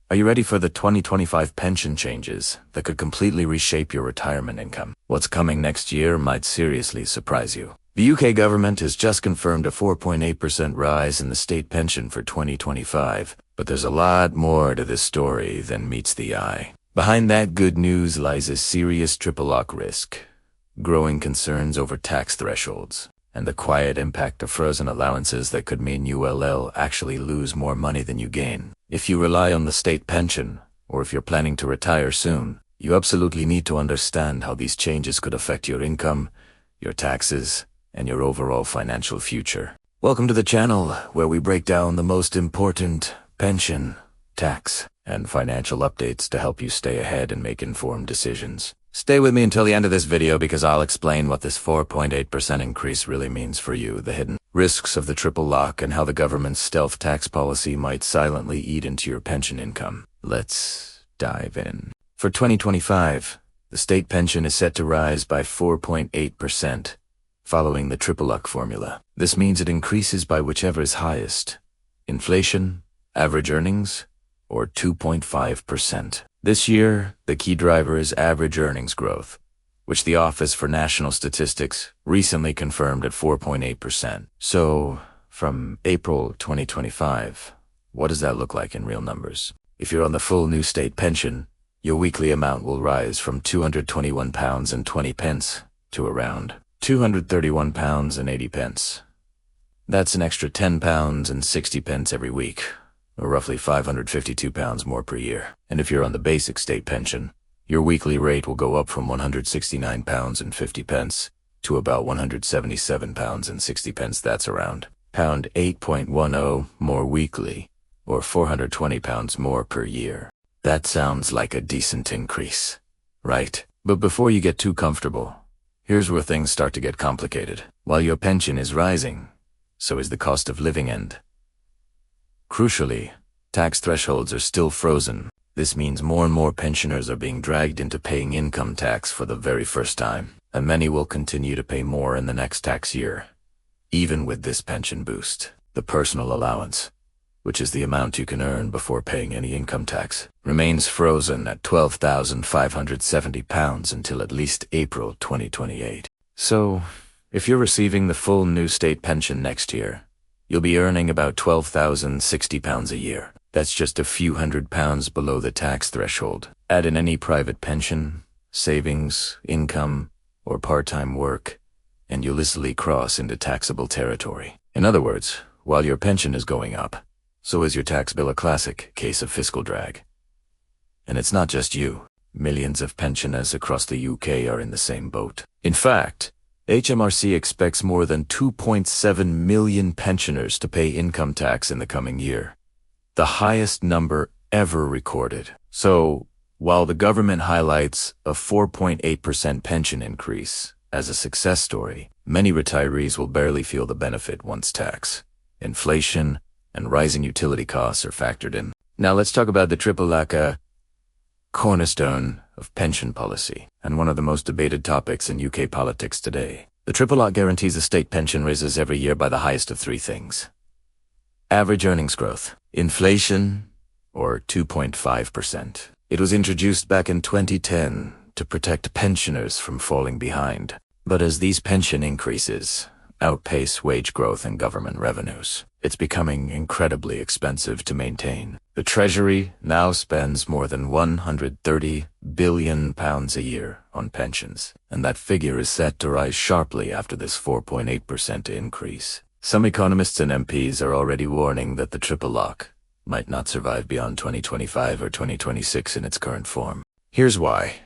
Are you ready for the 2025 pension changes that could completely reshape your retirement income? What's coming next year might seriously surprise you. The UK government has just confirmed a 4.8% rise in the state pension for 2025, but there's a lot more to this story than meets the eye. Behind that good news lies a serious triple lock risk, growing concerns over tax thresholds, and the quiet impact of frozen allowances that could mean you'll actually lose more money than you gain. If you rely on the state pension, or if you're planning to retire soon, you absolutely need to understand how these changes could affect your income, your taxes, and your overall financial future. Welcome to the channel where we break down the most important pension, tax, and financial updates to help you stay ahead and make informed decisions. Stay with me until the end of this video because I'll explain what this 4.8% increase really means for you, the hidden risks of the triple lock, and how the government's stealth tax policy might silently eat into your pension income. Let's dive in. For 2025, the state pension is set to rise by 4.8%, following the triple lock formula. This means it increases by whichever is highest: inflation, average earnings, or 2.5%. This year, the key driver is average earnings growth, which the Office for National Statistics recently confirmed at 4.8%. So, from April 2025, what does that look like in real numbers? If you're on the full new state pension, your weekly amount will rise from £221.20 to around £231.80. That's an extra £10.60 every week, or roughly £552 more per year. And if you're on the basic state pension, your weekly rate will go up from £169.50 to about £177.60. That's around £8.10 more weekly, or £420 more per year. That sounds like a decent increase, right? But before you get too comfortable, here's where things start to get complicated. While your pension is rising, so is the cost of living, and crucially, tax thresholds are still frozen. This means more and more pensioners are being dragged into paying income tax for the very first time, and many will continue to pay more in the next tax year. Even with this pension boost, the personal allowance, which is the amount you can earn before paying any income tax, remains frozen at £12,570 until at least April 2028. So, if you're receiving the full new state pension next year, you'll be earning about £12,060 a year. That's just a few £100 below the tax threshold. Add in any private pension, savings, income, or part-time work, and you'll easily cross into taxable territory. In other words, while your pension is going up, so is your tax bill, a classic case of fiscal drag. And it's not just you. Millions of pensioners across the UK are in the same boat. In fact, HMRC expects more than 2.7 million pensioners to pay income tax in the coming year, the highest number ever recorded. So, while the government highlights a 4.8% pension increase as a success story, many retirees will barely feel the benefit once tax, inflation, and rising utility costs are factored in. Now let's talk about the triple lock, cornerstone of pension policy, and one of the most debated topics in UK politics today. The triple lock guarantees a state pension raises every year by the highest of three things: average earnings growth, inflation, or 2.5%. It was introduced back in 2010 to protect pensioners from falling behind. But as these pension increases outpace wage growth and government revenues, it's becoming incredibly expensive to maintain. The Treasury now spends more than £130 billion a year on pensions, and that figure is set to rise sharply after this 4.8% increase. Some economists and MPs are already warning that the triple lock might not survive beyond 2025 or 2026 in its current form. Here's why.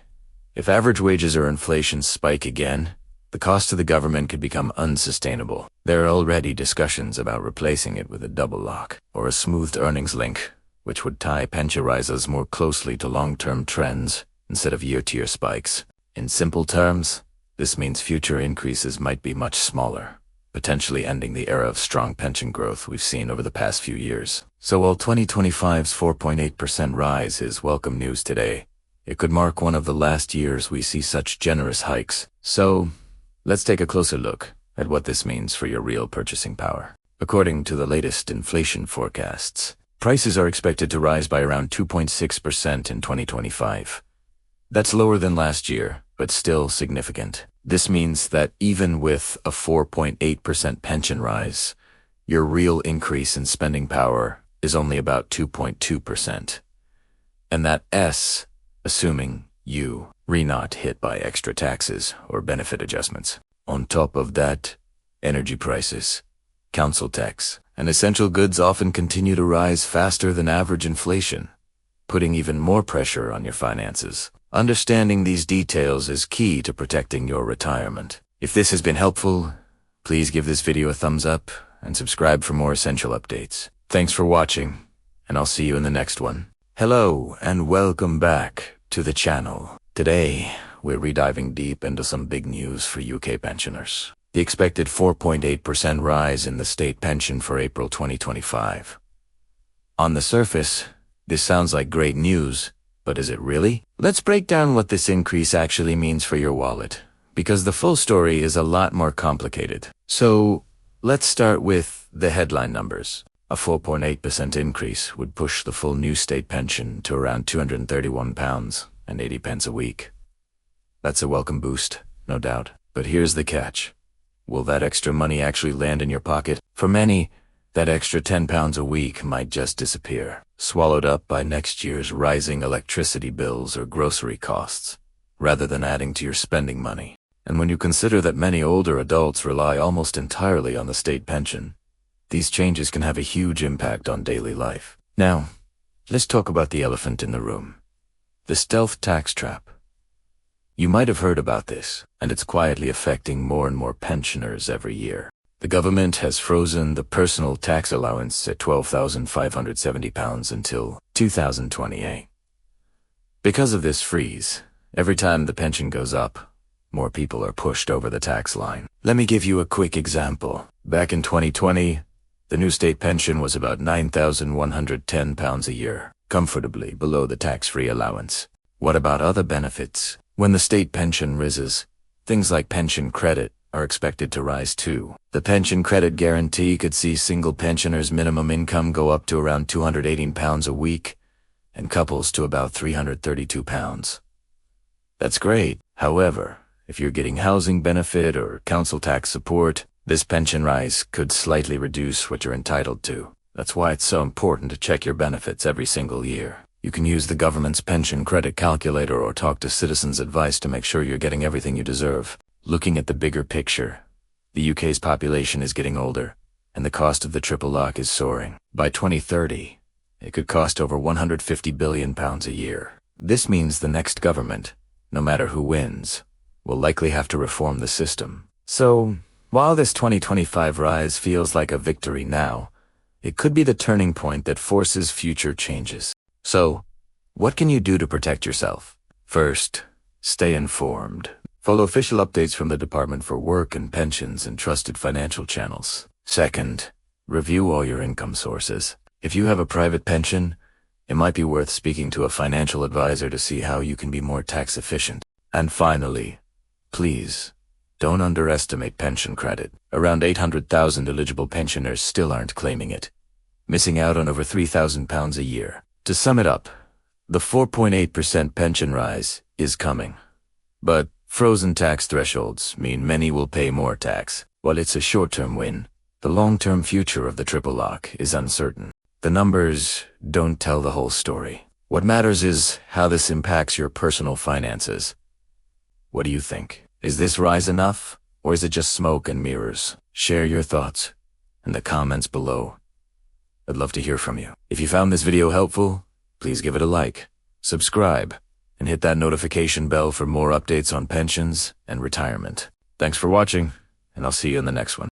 If average wages or inflation spike again, the cost to the government could become unsustainable. There are already discussions about replacing it with a double lock, or a smoothed earnings link, which would tie pension rises more closely to long-term trends instead of year-to-year spikes. In simple terms, this means future increases might be much smaller, potentially ending the era of strong pension growth we've seen over the past few years. So while 2025's 4.8% rise is welcome news today, it could mark one of the last years we see such generous hikes. So, let's take a closer look at what this means for your real purchasing power. According to the latest inflation forecasts, Prices are expected to rise by around 2.6% in 2025. That's lower than last year, but still significant. This means that even with a 4.8% pension rise, your real increase in spending power is only about 2.2%. And that S, assuming you are not hit by extra taxes or benefit adjustments. On top of that, energy prices, council tax, and essential goods often continue to rise faster than average inflation, putting even more pressure on your finances. Understanding these details is key to protecting your retirement. If this has been helpful, please give this video a thumbs up and subscribe for more essential updates. Thanks for watching, and I'll see you in the next one. Hello, and welcome back to the channel. Today, we're rediving deep into some big news for UK pensioners. The expected 4.8% rise in the state pension for April 2025. On the surface, this sounds like great news, but is it really? Let's break down what this increase actually means for your wallet, because the full story is a lot more complicated. So, let's start with the headline numbers. A 4.8% increase would push the full new state pension to around £231.80 a week. That's a welcome boost, no doubt. But here's the catch. Will that extra money actually land in your pocket? For many, that extra £10 a week might just disappear, swallowed up by next year's rising electricity bills or grocery costs, rather than adding to your spending money. And when you consider that many older adults rely almost entirely on the state pension, these changes can have a huge impact on daily life. Now, let's talk about the elephant in the room. The stealth tax trap. You might have heard about this, and it's quietly affecting more and more pensioners every year. The government has frozen the personal tax allowance at £12,570 until 2028. Because of this freeze, every time the pension goes up, more people are pushed over the tax line. Let me give you a quick example. Back in 2020, the new state pension was about £9,110 a year, comfortably below the tax-free allowance. What about other benefits? When the state pension rises, things like pension credit are expected to rise too. The pension credit guarantee could see single pensioners' minimum income go up to around £218 a week, and couples to about £332. That's great. However, if you're getting housing benefit or council tax support, this pension rise could slightly reduce what you're entitled to. That's why it's so important to check your benefits every single year. You can use the government's pension credit calculator or talk to Citizens Advice to make sure you're getting everything you deserve. Looking at the bigger picture, the UK's population is getting older, and the cost of the triple lock is soaring. By 2030, it could cost over £150 billion a year. This means the next government, no matter who wins, will likely have to reform the system. So, while this 2025 rise feels like a victory now, it could be the turning point that forces future changes. So, what can you do to protect yourself? First, stay informed. Follow official updates from the Department for Work and Pensions and trusted financial channels. Second, review all your income sources. If you have a private pension, it might be worth speaking to a financial advisor to see how you can be more tax efficient. And finally, please, don't underestimate pension credit. Around 800,000 eligible pensioners still aren't claiming it, missing out on over £3,000 a year. To sum it up, the 4.8% pension rise is coming. But frozen tax thresholds mean many will pay more tax. While it's a short-term win, the long-term future of the triple lock is uncertain. The numbers don't tell the whole story. What matters is how this impacts your personal finances. What do you think? Is this rise enough, or is it just smoke and mirrors? Share your thoughts in the comments below. I'd love to hear from you. If you found this video helpful, please give it a like, subscribe, and hit that notification bell for more updates on pensions and retirement. Thanks for watching, and I'll see you in the next one.